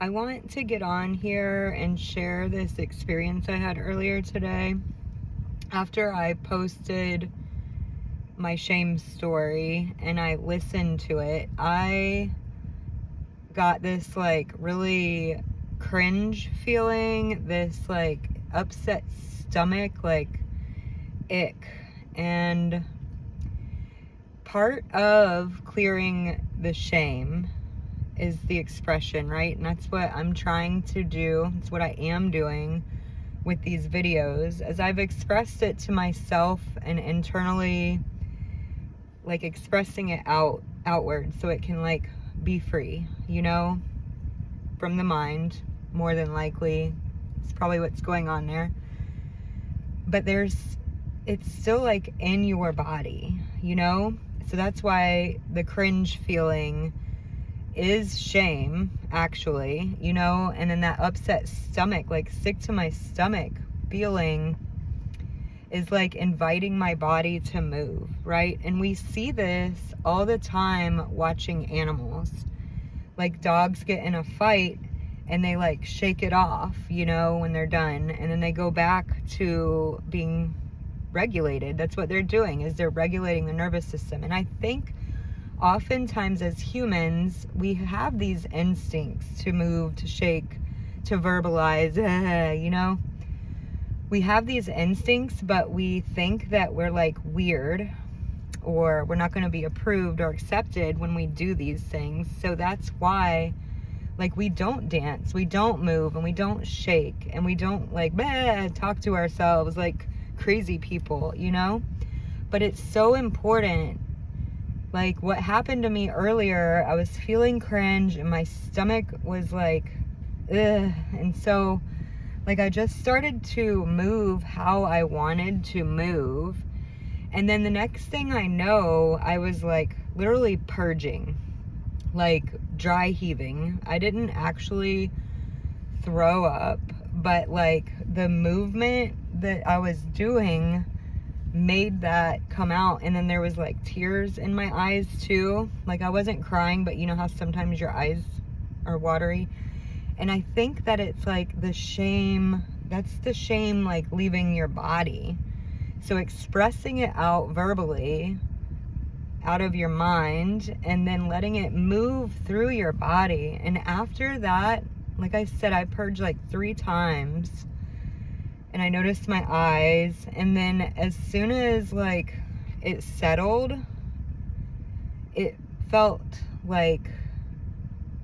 I want to get on here and share this experience I had earlier today. After I posted my shame story and I listened to it, I got this like really cringe feeling, this like upset stomach, like ick. And part of clearing the shame is the expression, right? And that's what I'm trying to do. It's what I am doing with these videos, as I've expressed it to myself and internally, like expressing it outward so it can like be free, from the mind, more than likely. It's probably what's going on there. But it's still like in your body, So that's why the cringe feeling is shame, actually, and then that upset stomach, like sick to my stomach feeling, is like inviting my body to move, right? And we see this all the time watching animals. Like dogs get in a fight and they like shake it off, when they're done, and then they go back to being regulated. That's what they're doing, is they're regulating the nervous system. And I think oftentimes as humans, we have these instincts to move, to shake, to verbalize, We have these instincts, but we think that we're like weird, or we're not going to be approved or accepted when we do these things. So that's why, like, we don't dance, we don't move, and we don't shake, and we don't like talk to ourselves like crazy people, But it's so important. Like what happened to me earlier, I was feeling cringe and my stomach was like, ugh. And so, like, I just started to move how I wanted to move. And then the next thing I know, I was like literally purging, like dry heaving. I didn't actually throw up, but like the movement that I was doing made that come out. And then there was like tears in my eyes too. Like I wasn't crying, but you know how sometimes your eyes are watery. And I think that it's like the shame, that's the shame like leaving your body. So expressing it out verbally, out of your mind, and then letting it move through your body. And after that, like I said, I purged like 3 times. And I noticed my eyes, and then as soon as like it settled, it felt like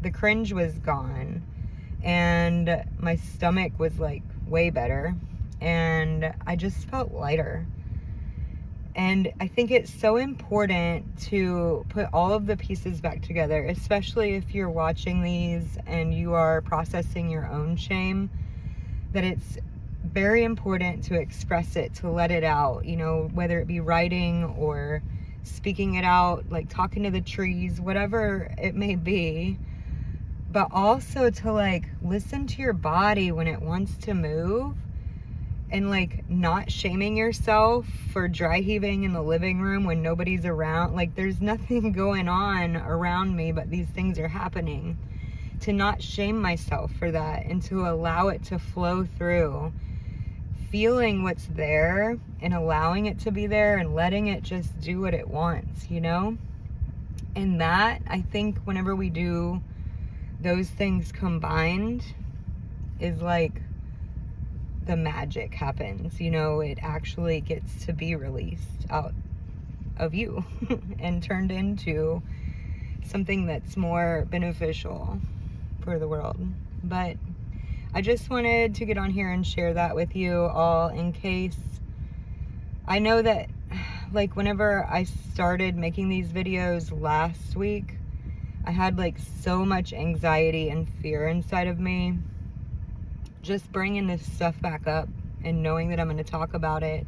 the cringe was gone and my stomach was like way better, and I just felt lighter. And I think it's so important to put all of the pieces back together, especially if you're watching these and you are processing your own shame, that it's very important to express it, to let it out, whether it be writing or speaking it out, like talking to the trees, whatever it may be. But also to like listen to your body when it wants to move, and like not shaming yourself for dry heaving in the living room when nobody's around. Like there's nothing going on around me, but these things are happening. To not shame myself for that, and to allow it to flow through, feeling what's there and allowing it to be there and letting it just do what it wants, And that, I think whenever we do those things combined, is like the magic happens, it actually gets to be released out of you and turned into something that's more beneficial for the world. But I just wanted to get on here and share that with you all, in case, I know that like whenever I started making these videos last week, I had like so much anxiety and fear inside of me. Just bringing this stuff back up and knowing that I'm going to talk about it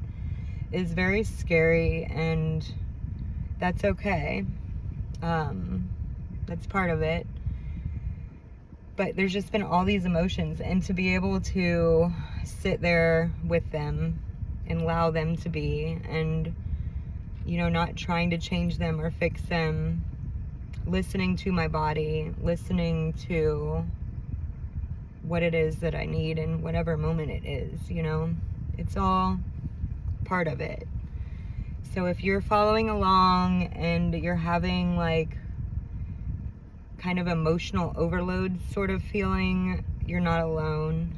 is very scary, and that's okay. That's part of it. But there's just been all these emotions, and to be able to sit there with them and allow them to be, and not trying to change them or fix them, listening to my body, listening to what it is that I need in whatever moment it is, you know? It's all part of it. So if you're following along and you're having like kind of emotional overload sort of feeling, you're not alone.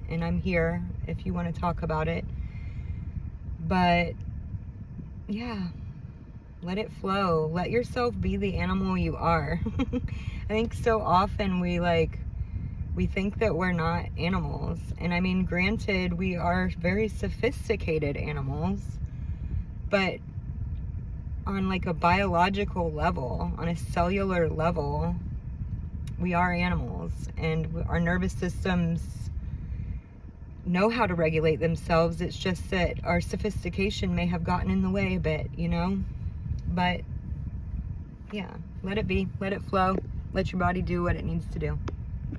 And I'm here if you want to talk about it. But yeah, let it flow. Let yourself be the animal you are. I think so often we think that we're not animals. And I mean, granted, we are very sophisticated animals, but on like a biological level, on a cellular level, we are animals, and our nervous systems know how to regulate themselves. It's just that our sophistication may have gotten in the way a bit, you know? But yeah, let it be, let it flow, let your body do what it needs to do.